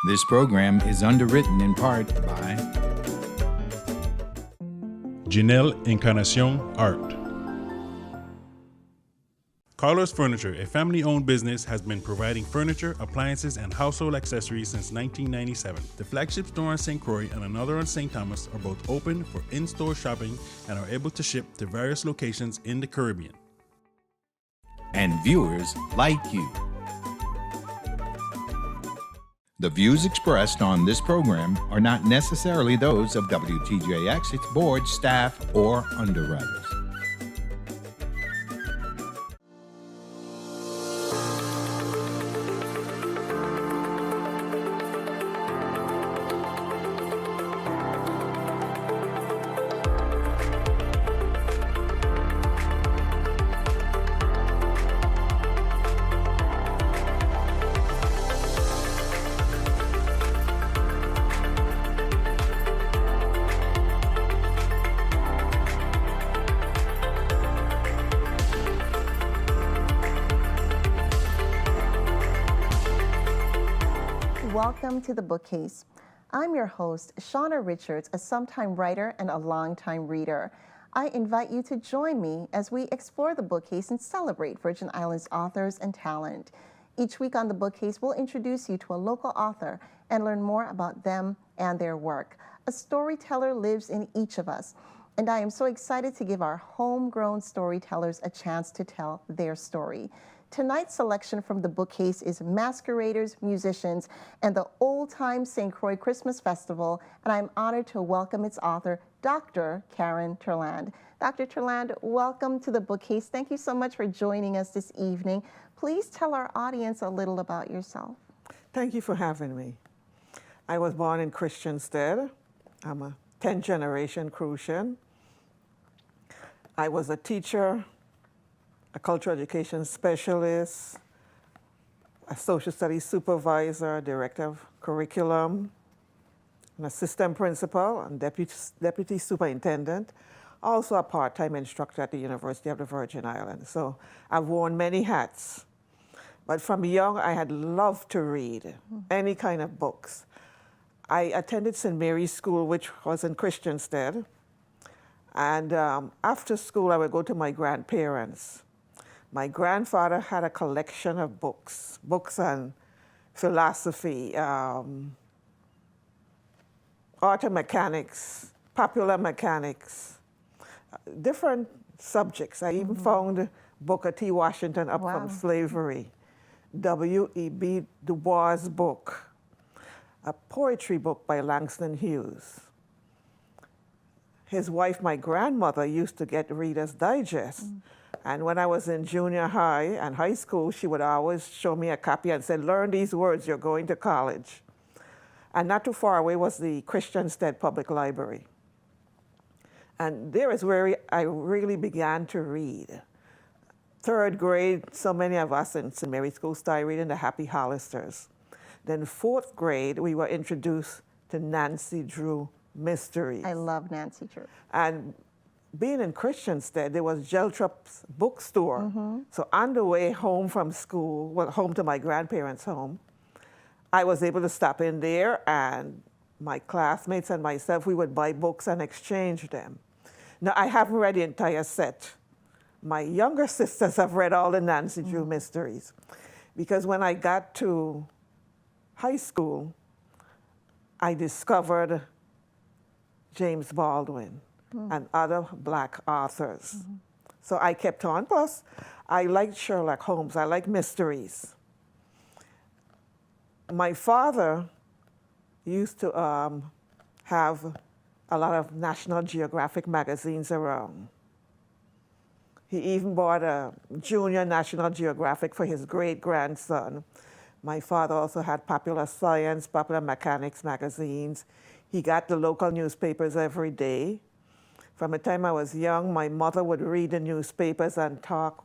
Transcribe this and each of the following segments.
This program is underwritten in part by Janelle Encarnacion Art. Carlos Furniture, a family-owned business, has been providing furniture, appliances, and household accessories since 1997. The flagship store on St. Croix and another on St. Thomas are both open for in-store shopping and are able to ship to various locations in the Caribbean. and viewers like you. The views expressed on this program are not necessarily those of WTJX, its board, staff, or underwriters. Welcome to the Bookcase. I'm your host, Shawna Richards, a sometime writer and a longtime reader. I invite you to join me as we explore the bookcase and celebrate Virgin Islands authors and talent. Each week on the Bookcase, we'll introduce you to a local author and learn more about them and their work. A storyteller lives in each of us, and I am so excited to give our homegrown storytellers a chance to tell their story. Tonight's selection from the Bookcase is masqueraders, musicians, and the Old Time St. Croix Christmas Festival, and I'm honored to welcome its author, Dr. Karen Thurla. Dr. Thurla, welcome to the Bookcase. Thank you so much for joining us this evening. Please tell our audience a little about yourself. Thank you for having me. I was born in Christiansted. I'm a 10th generation Crucian. I was a teacher, a cultural education specialist, a social studies supervisor, director of curriculum, an assistant principal and deputy superintendent, also a part-time instructor at the University of the Virgin Islands. So I've worn many hats. But from young, I had loved to read any kind of books. I attended St. Mary's School, which was in Christiansted. And after school, I would go to my grandparents. My grandfather had a collection of books on philosophy, auto mechanics, popular mechanics, different subjects. I even found Booker T. Washington Up from Slavery, W.E.B. Du Bois' book, a poetry book by Langston Hughes. His wife, my grandmother, used to get Reader's Digest. And when I was in junior high and high school, she would always show me a copy and say, learn these words, you're going to college. And not too far away was the Christiansted Public Library. And there is where I really began to read. Third grade, so many of us in St. Mary's School started reading the Happy Hollisters. Then fourth grade, we were introduced to Nancy Drew mysteries. I love Nancy Drew. And being in Christiansted, there was Geltrup's bookstore. So on the way home from school, well, home to my grandparents' home, I was able to stop in there, and my classmates and myself, we would buy books and exchange them. Now, I haven't read the entire set. My younger sisters have read all the Nancy Drew mysteries. Because when I got to high school, I discovered James Baldwin and other Black authors. So I kept on. Plus, I liked Sherlock Holmes. I like mysteries. My father used to have a lot of National Geographic magazines around. He even bought a junior National Geographic for his great-grandson. My father also had Popular Science, Popular Mechanics magazines. He got the local newspapers every day. From the time I was young, my mother would read the newspapers and talk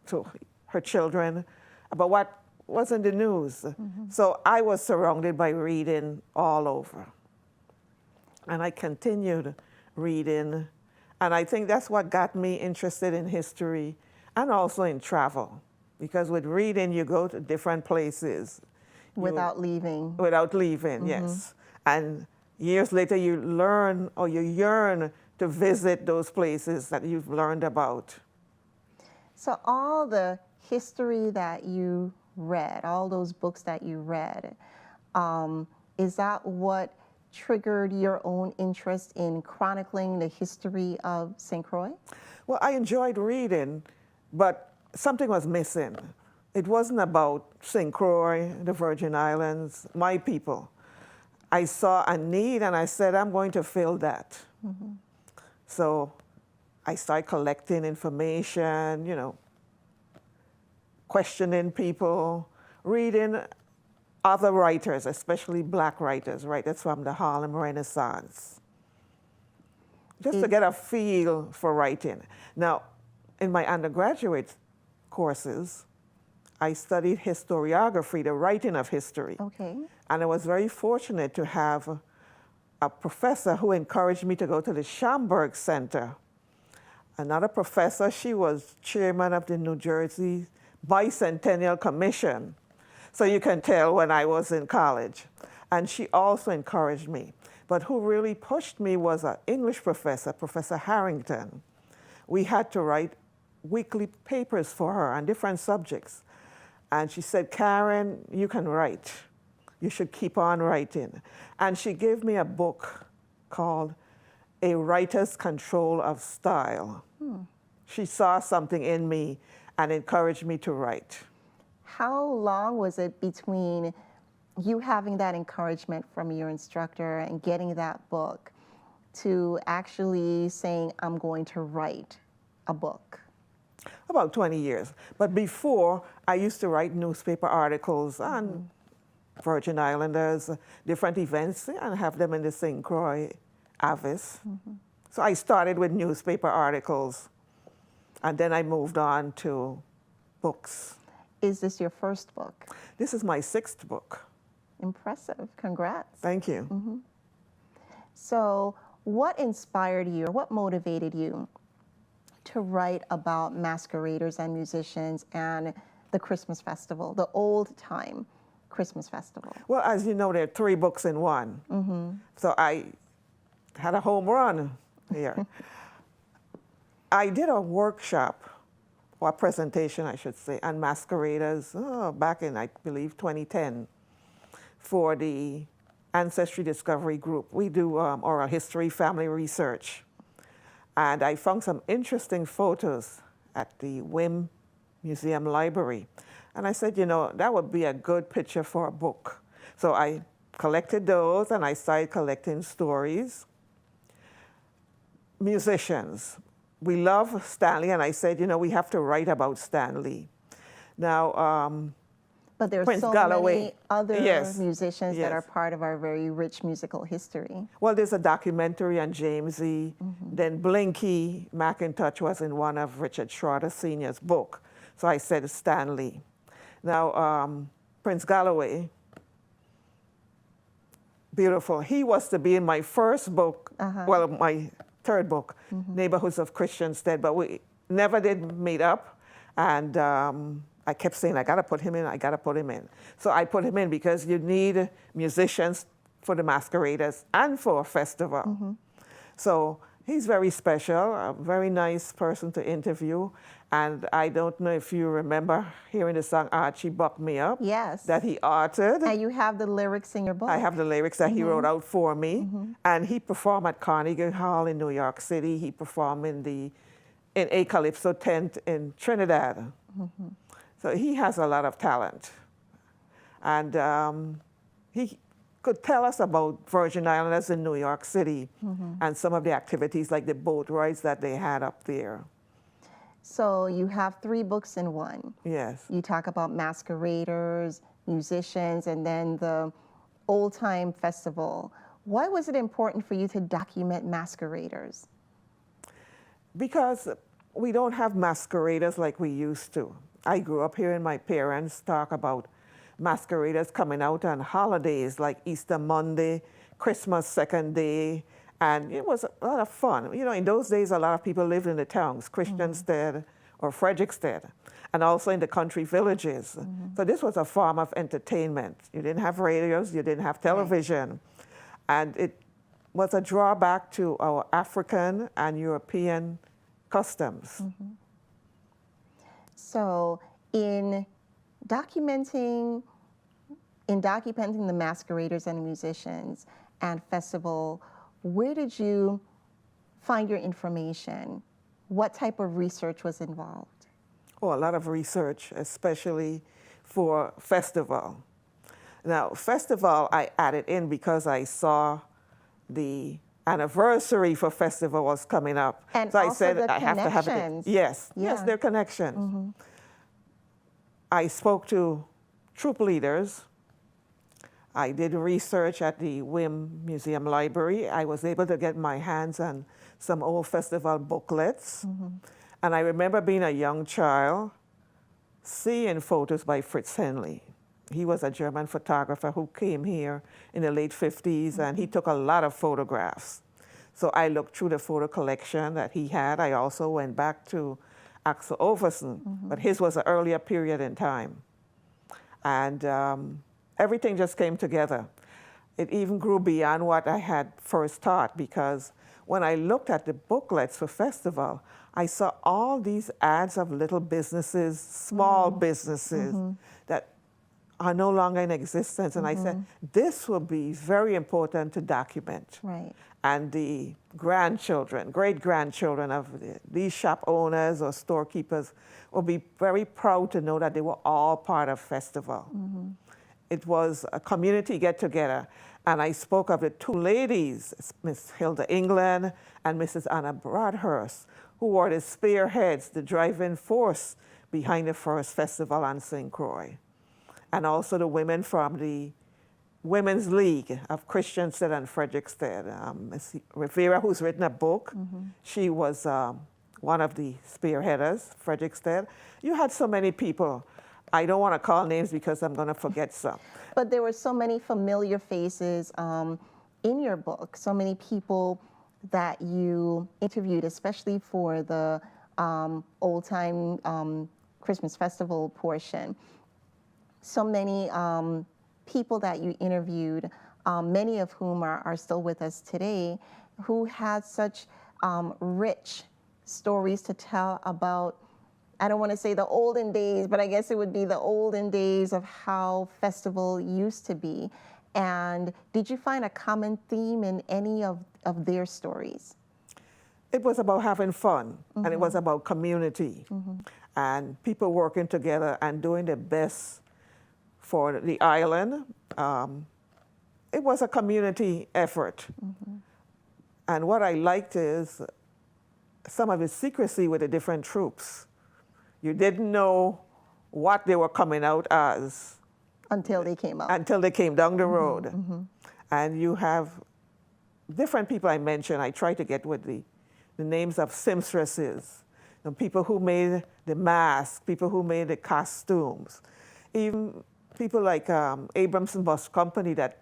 to her children about what was in the news. So I was surrounded by reading all over. And I continued reading. And I think that's what got me interested in history and also in travel. Because with reading, you go to different places. Without leaving. Without leaving, yes. And years later, you learn or you yearn to visit those places that you've learned about. So all the history that you read, all those books that you read, is that what triggered your own interest in chronicling the history of St. Croix? Well, I enjoyed reading, but something was missing. It wasn't about St. Croix, the Virgin Islands, my people. I saw a need and I said, I'm going to fill that. So I started collecting information, you know, questioning people, reading other writers, especially black writers, writers from the Harlem Renaissance, just to get a feel for writing. Now, in my undergraduate courses, I studied historiography, the writing of history. Okay. And I was very fortunate to have a professor who encouraged me to go to the Schomburg Center. Another professor, she was chairman of the New Jersey Bicentennial Commission. So you can tell when I was in college. And she also encouraged me. But who really pushed me was an English professor, Professor Harrington. We had to write weekly papers for her on different subjects. And she said, Karen, you can write. You should keep on writing. And she gave me a book called A Writer's Control of Style. She saw something in me and encouraged me to write. How long was it between you having that encouragement from your instructor and getting that book to actually saying, I'm going to write a book? About 20 years. But before, I used to write newspaper articles on Virgin Islanders, different events, and have them in the St. Croix Avis. So I started with newspaper articles, and then I moved on to books. Is this your first book? This is my 6th book. Impressive. Congrats. Thank you. So what inspired you or what motivated you to write about masqueraders and musicians and the Christmas festival, the old time Christmas festival? Well, as you know, there are 3 books in one. So I had a home run here. I did a workshop, or a presentation, I should say, on masqueraders back in, I believe, 2010 for the Ancestry Discovery Group. We do oral history, family research. And I found some interesting photos at the WIM Museum Library. And I said, you know, that would be a good picture for a book. So I collected those and I started collecting stories. Musicians. We love Stanley, and I said, you know, we have to write about Stanley. Now, but there are Prince so Galloway. many other musicians that Yes. are part of our very rich musical history. Well, there's a documentary on Jamesy. Then Blinky McIntosh was in one of Richard Schroeder Sr.'s book. So I said Stanley. Now, Prince Galloway, beautiful. He was to be in my first book, well, my 3rd book, Neighborhoods of Christiansted, but we never did meet up. And I kept saying, I gotta put him in, I gotta put him in. So I put him in because you need musicians for the masqueraders and for a festival. So he's very special, a very nice person to interview. And I don't know if you remember hearing the song Archie Buck Me Up. Yes. That he authored. And you have the lyrics in your book. I have the lyrics that he wrote out for me. And he performed at Carnegie Hall in New York City. He performed in A Calypso tent in Trinidad. So he has a lot of talent. And he could tell us about Virgin Islanders in New York City and some of the activities like the boat rides that they had up there. So you have 3 books in one. Yes. You talk about masqueraders, musicians, and then the old time festival. Why was it important for you to document masqueraders? Because we don't have masqueraders like we used to. I grew up hearing my parents talk about masqueraders coming out on holidays like Easter Monday, Christmas 2nd day, and it was a lot of fun. You know, in those days, a lot of people lived in the towns, Christiansted or Frederiksted, and also in the country villages. So this was a form of entertainment. You didn't have radios, you didn't have television. And it was a drawback to our African and European customs. So in documenting the masqueraders and the musicians and festival, where did you find your information? What type of research was involved? Oh, a lot of research, especially for festival. Now, festival I added in because I saw the anniversary for festival was coming up. And so I also said the I have to have it. connections. Yes, Yeah. yes, their connections. I spoke to troop leaders. I did research at the WIM Museum Library. I was able to get my hands on some old festival booklets. And I remember being a young child, seeing photos by Fritz Henley. He was a German photographer who came here in the late 50s, and he took a lot of photographs. So I looked through the photo collection that he had. I also went back to Axel Overson, but his was an earlier period in time. And everything just came together. It even grew beyond what I had first thought, because when I looked at the booklets for festival, I saw all these ads of little businesses, small businesses that are no longer in existence. And I said, this will be very important to document. Right. And the grandchildren, great-grandchildren of these shop owners or storekeepers will be very proud to know that they were all part of festival. It was a community get-together. And I spoke of the two ladies, Miss Hilda England and Mrs. Anna Broadhurst, who were the spearheads, the driving force behind the first festival on St. Croix. And also the women from the Women's League of Christiansted and Frederiksted. Ms. Rivera, who's written a book, she was one of the spearheaders, Frederiksted. You had so many people. I don't want to call names because I'm going to forget some. But there were so many familiar faces in your book, so many people that you interviewed, especially for the old-time Christmas festival portion. So many people that you interviewed, many of whom are still with us today, who had such rich stories to tell about, I don't want to say the olden days, but I guess it would be the olden days of how festival used to be. And did you find a common theme in any of their stories? It was about having fun, and it was about community, and people working together and doing their best for the island. It was a community effort. And what I liked is some of the secrecy with the different troops. You didn't know what they were coming out as. Until they came out. Until they came down the road. And you have different people I mentioned. I tried to get with the names of seamstresses, people who made the masks, people who made the costumes, even people like Abramson Bus Company that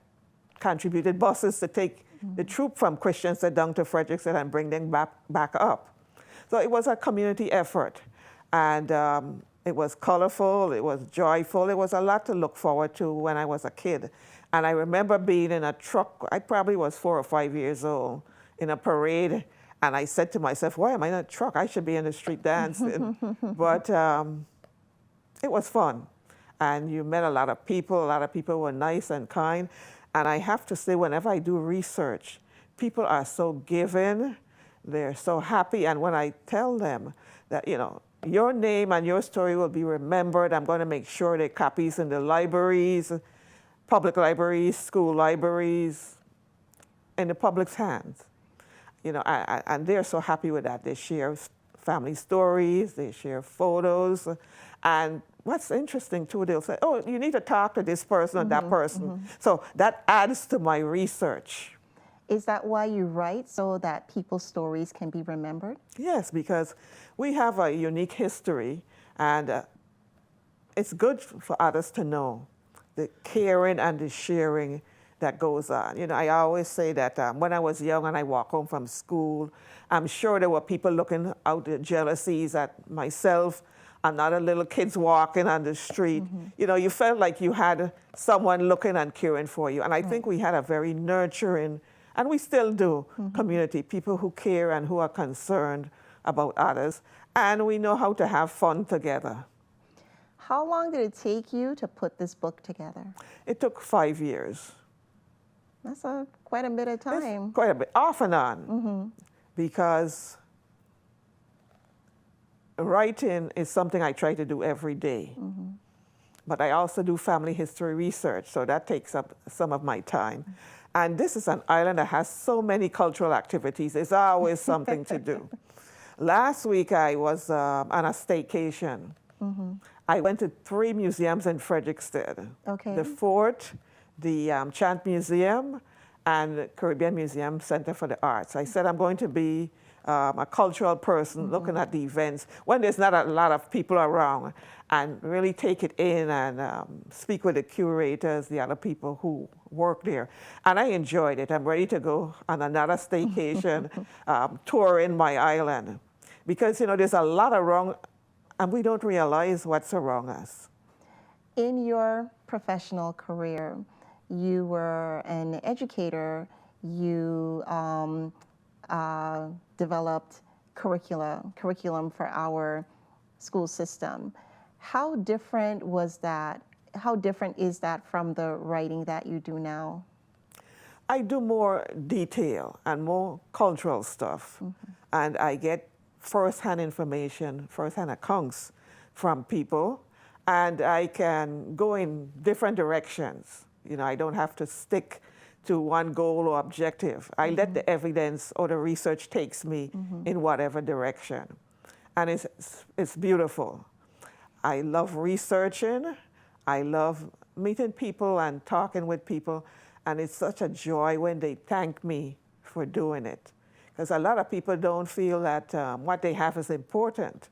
contributed buses to take the troop from Christiansted down to Frederiksted and bring them back up. So it was a community effort. And it was colorful, it was joyful, it was a lot to look forward to when I was a kid. And I remember being in a truck, I probably was 4 or 5 years old, in a parade, and I said to myself, why am I in a truck? I should be in the street dancing. But it was fun. And you met a lot of people were nice and kind. And I have to say, whenever I do research, people are so giving, they're so happy. And when I tell them that, you know, your name and your story will be remembered, I'm going to make sure there are copies in the libraries, public libraries, school libraries, in the public's hands. You know, and they're so happy with that. They share family stories, they share photos, and what's interesting too, they'll say, oh, you need to talk to this person or that person. So that adds to my research. Is that why you write, so that people's stories can be remembered? Yes, because we have a unique history, and it's good for others to know the caring and the sharing that goes on. You know, I always say that when I was young and I walk home from school, I'm sure there were people looking out with jealousies at myself and other little kids walking on the street. You know, you felt like you had someone looking and caring for you. And I think we had a very nurturing, and we still do, community, people who care and who are concerned about others. And we know how to have fun together. How long did it take you to put this book together? It took 5 years. That's quite a bit of time. It's quite a bit, off and on, because writing is something I try to do every day. But I also do family history research, so that takes up some of my time. And this is an island that has so many cultural activities. There's always something to do. Last week I was on a staycation. I went to 3 museums in Frederiksted. Okay. The fort, the Chant Museum, and the Caribbean Museum Center for the Arts. I said I'm going to be a cultural person looking at the events when there's not a lot of people around, and really take it in and speak with the curators, the other people who work there. And I enjoyed it. I'm ready to go on another staycation, touring my island. Because, you know, there's a lot around, and we don't realize what's around us. In your professional career, you were an educator. You developed curriculum for our school system. How different was that? How different is that from the writing that you do now? I do more detail and more cultural stuff. And I get first-hand information, first-hand accounts from people, and I can go in different directions. You know, I don't have to stick to one goal or objective. I let the evidence or the research takes me in whatever direction. And it's beautiful. I love researching. I love meeting people and talking with people. And it's such a joy when they thank me for doing it. Because a lot of people don't feel that what they have is important.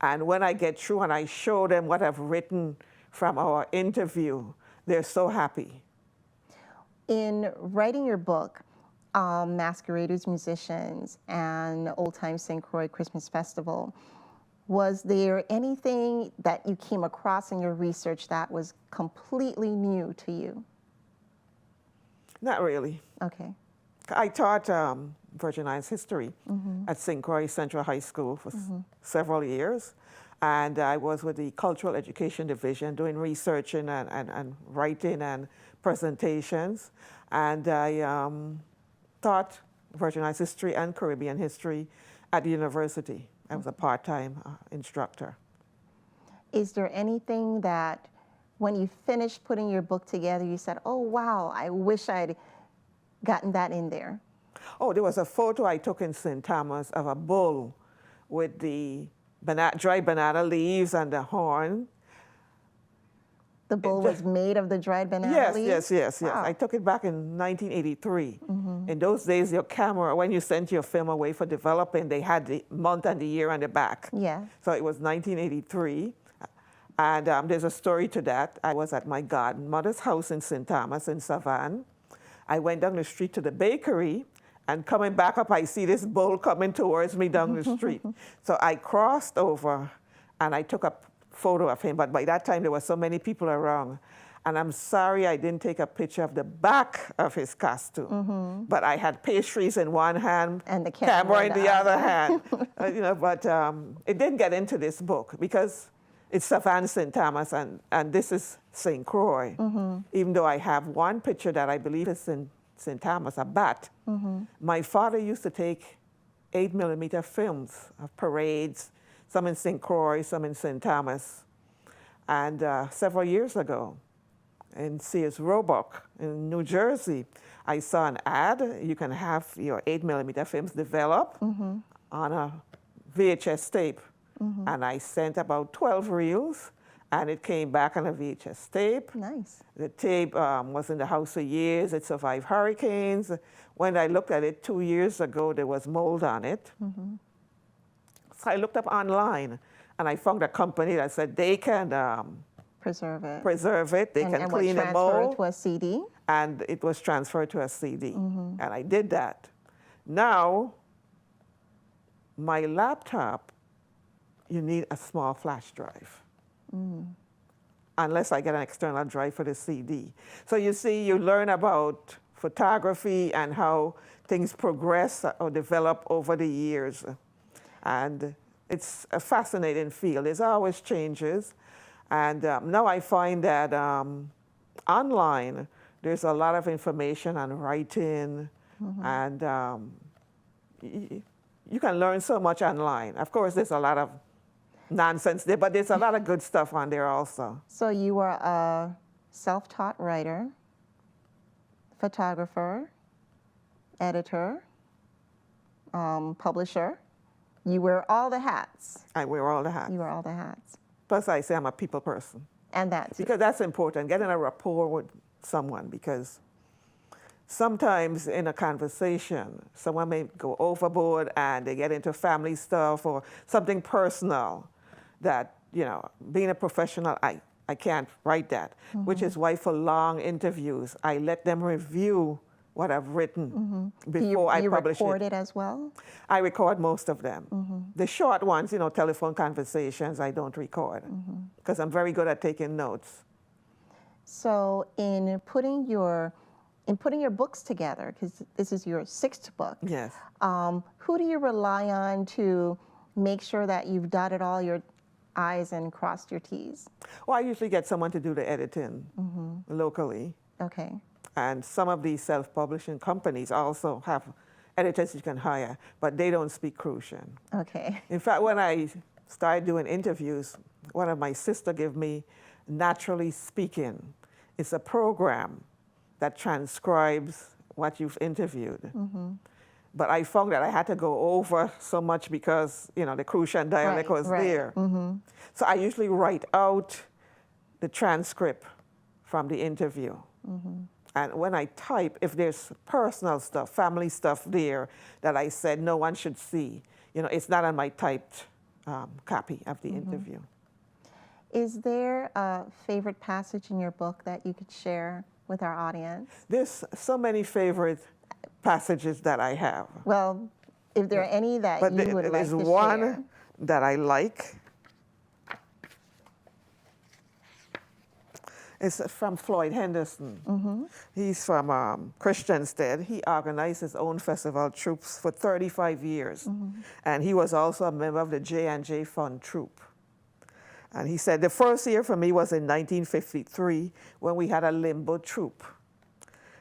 And when I get through and I show them what I've written from our interview, they're so happy. In writing your book, Masqueraders, Musicians, and Old Time St. Croix Christmas Festival, was there anything that you came across in your research that was completely new to you? Not really. Okay. I taught Virgin Islands history at St. Croix Central High School for several years. And I was with the Cultural Education Division doing research and writing and presentations. And I taught Virgin Islands history and Caribbean history at the university. I was a part-time instructor. Is there anything that when you finished putting your book together, you said, oh, wow, I wish I'd gotten that in there? Oh, there was a photo I took in St. Thomas of a bull with the dry banana leaves and the horn. The bull was made of the dried banana leaves? Yes. Wow. I took it back in 1983. In those days, your camera, when you sent your film away for developing, they had the month and the year on the back. Yeah. So it was 1983. And there's a story to that. I was at my godmother's house in St. Thomas in Savannah. I went down the street to the bakery, and coming back up, I see this bull coming towards me down the street. So I crossed over, and I took a photo of him. But by that time, there were so many people around. And I'm sorry I didn't take a picture of the back of his costume. But I had pastries in one hand and the camera in the other hand. You know, but it didn't get into this book because it's Savannah St. Thomas, and this is St. Croix. Even though I have one picture that I believe is in St. Thomas, a bat. My father used to take 8mm films of parades, some in St. Croix, some in St. Thomas. And several years ago, in Sears Roebuck in New Jersey, I saw an ad. You can have your 8mm films develop on a VHS tape. And I sent about 12 reels, and it came back on a VHS tape. Nice. The tape was in the house for years. It survived hurricanes. When I looked at it 2 years ago, there was mold on it. So I looked up online, and I found a company that said they can preserve it. They can clean the transfer mold. it to a CD? and it was transferred to a CD. And I did that. Now, my laptop, you need a small flash drive. Unless I get an external drive for the CD. So you see, you learn about photography and how things progress or develop over the years. And it's a fascinating field. There's always changes. And now I find that online, there's a lot of information on writing, and you can learn so much online. Of course, there's a lot of nonsense there, but there's a lot of good stuff on there also. So you are a self-taught writer, photographer, editor, publisher. You wear all the hats. I wear all the hats. You wear all the hats. Plus, I say I'm a people person. And that's Because that's important, getting a rapport with someone, because sometimes in a conversation, someone may go overboard and they get into family stuff or something personal that, you know, being a professional, I can't write that, which is why for long interviews, I let them review what I've written before I publish it. You record it as well? I record most of them. The short ones, you know, telephone conversations, I don't record because I'm very good at taking notes. So in putting your books together, because this is your 6th book, Yes. who do you rely on to make sure that you've dotted all your I's and crossed your T's? Well, I usually get someone to do the editing locally. Okay. And some of these self-publishing companies also have editors you can hire, but they don't speak Crucian. Okay. In fact, when I started doing interviews, one of my sisters gave me Naturally Speaking. It's a program that transcribes what you've interviewed. But I found that I had to go over so much because, you know, the Crucian dialect was there. So I usually write out the transcript from the interview. And when I type, if there's personal stuff, family stuff there that I said no one should see, you know, it's not on my typed copy of the interview. Is there a favorite passage in your book that you could share with our audience? There's so many favorite passages that I have. Well, if there are any that But you would like there's to one share. that I like. It's from Floyd Henderson. He's from Christiansted. He organized his own festival troops for 35 years. And he was also a member of the J&J Fund Troop. And he said, the first year for me was in 1953 when we had a limbo troop.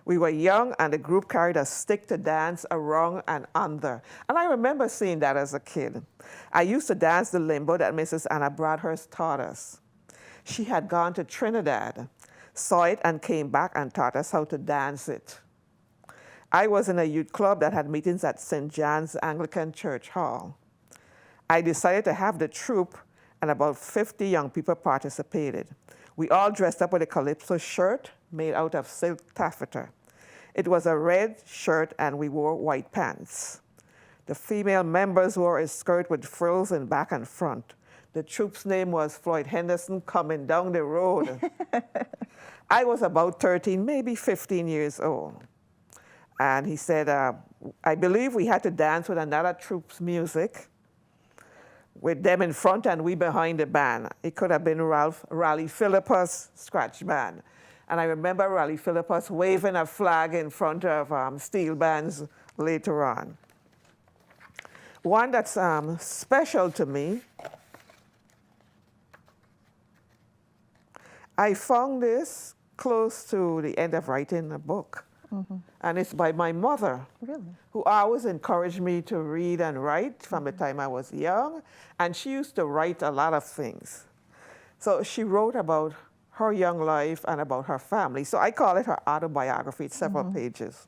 We were young and the group carried a stick to dance around and under. And I remember seeing that as a kid. I used to dance the limbo that Mrs. Anna Bradhurst taught us. She had gone to Trinidad, saw it and came back and taught us how to dance it. I was in a youth club that had meetings at St. John's Anglican Church Hall. I decided to have the troupe and about 50 young people participated. We all dressed up with a calypso shirt made out of silk taffeta. It was a red shirt and we wore white pants. The female members wore a skirt with frills in back and front. The troop's name was Floyd Henderson Coming Down the Road. I was about 13, maybe 15 years old. And he said, I believe we had to dance with another troop's music, with them in front and we behind the band. It could have been Raleigh Philippus scratch band. And I remember Raleigh Philippus waving a flag in front of steel bands later on. One that's special to me, I found this close to the end of writing a book. And it's by my mother, who always encouraged me to read and write from the time I was young. And she used to write a lot of things. So she wrote about her young life and about her family. So I call it her autobiography. It's several pages.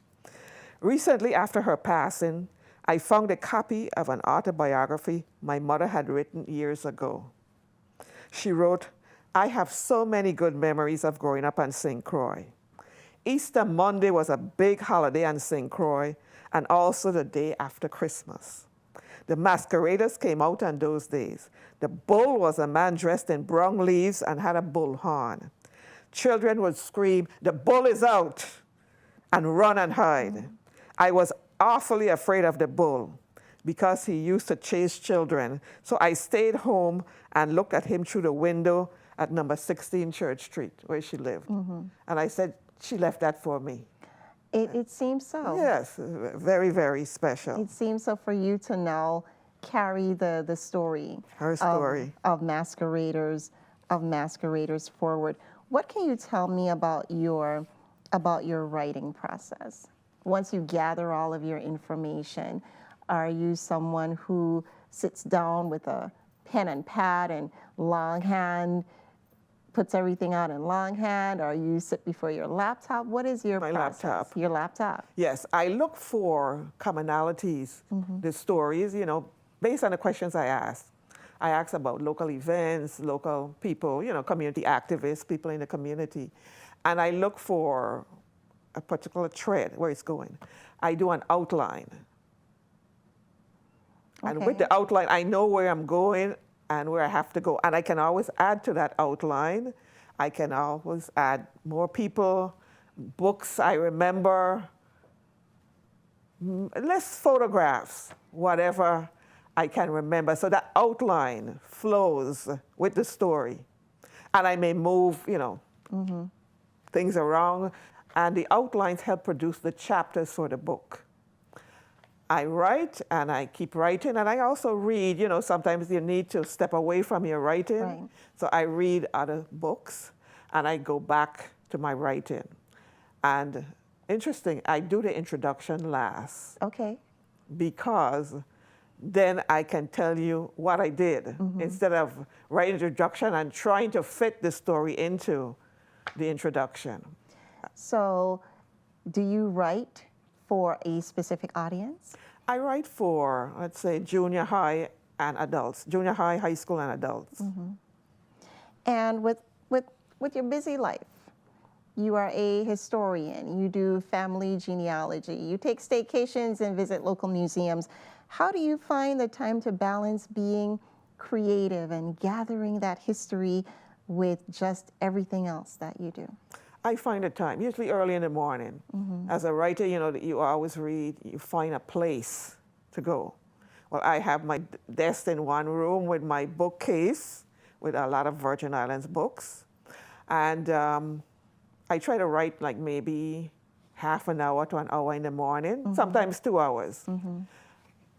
Recently, after her passing, I found a copy of an autobiography my mother had written years ago. She wrote, I have so many good memories of growing up on St. Croix. Easter Monday was a big holiday on St. Croix and also the day after Christmas. The masqueraders came out on those days. The bull was a man dressed in brown leaves and had a bull horn. Children would scream, the bull is out, and run and hide. I was awfully afraid of the bull because he used to chase children. So I stayed home and looked at him through the window at number 16 Church Street, where she lived. And I said, she left that for me. It seems so. Yes, very, very special. It seems so for you to now carry the story. Her story. Of masqueraders forward. What can you tell me about your writing process? Once you gather all of your information, are you someone who sits down with a pen and pad and longhand, puts everything out in longhand, or you sit before your laptop? What is your process? Laptop. Your laptop. Yes, I look for commonalities, the stories, based on the questions I ask. I ask about local events, local people, community activists, people in the community. And I look for a particular thread, where it's going. I do an outline. And with the outline, I know where I'm going and where I have to go. And I can always add to that outline. I can always add more people, books I remember, less photographs, whatever I can remember. So that outline flows with the story. And I may move, things around. And the outlines help produce the chapters for the book. I write and I keep writing, and I also read. Sometimes you need to step away from your writing. Right. So I read other books and I go back to my writing. And interesting, I do the introduction last. Okay. Because then I can tell you what I did instead of writing introduction and trying to fit the story into the introduction. So, do you write for a specific audience? I write for, let's say, junior high and adults, junior high, high school, and adults. And with your busy life, you are a historian, you do family genealogy, you take staycations and visit local museums. How do you find the time to balance being creative and gathering that history with just everything else that you do? I find the time, usually early in the morning. As a writer, you always read, you find a place to go. Well, I have my desk in one room with my bookcase with a lot of Virgin Islands books. And I try to write like maybe half an hour to an hour in the morning, sometimes 2 hours.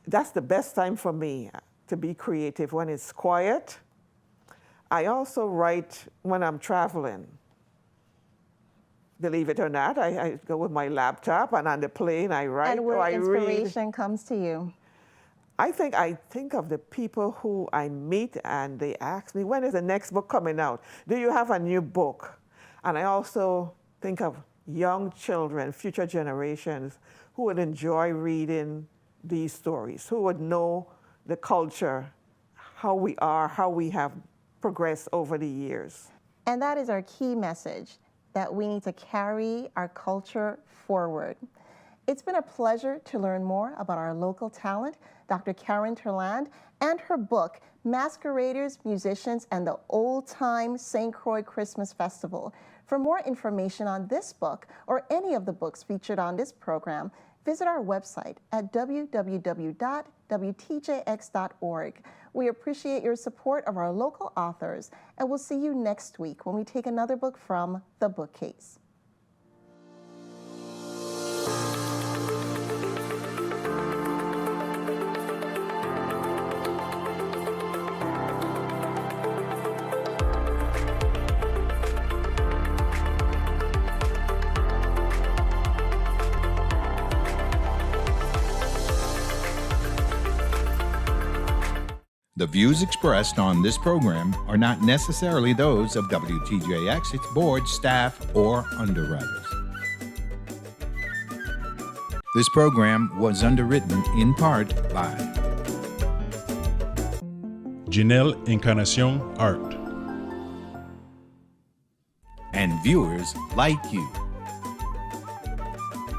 That's the best time for me to be creative, when it's quiet. I also write when I'm traveling. Believe it or not, I go with my laptop, and on the plane I write And where or I read. inspiration comes to you? I think of the people who I meet, and they ask me, when is the next book coming out? Do you have a new book? And I also think of young children, future generations, who would enjoy reading these stories, who would know the culture, how we are, how we have progressed over the years. And that is our key message, that we need to carry our culture forward. It's been a pleasure to learn more about our local talent, Dr. Karen Thurla, and her book, Masqueraders, Musicians, and the Old-Time St. Croix Christmas Festival. For more information on this book or any of the books featured on this program, visit our website at www.wtjx.org. We appreciate your support of our local authors, and we'll see you next week when we take another book from the Bookcase. The views expressed on this program are not necessarily those of WTJX, its board, staff, or underwriters. This program was underwritten in part by Janelle Encarnacion Art. and viewers like you.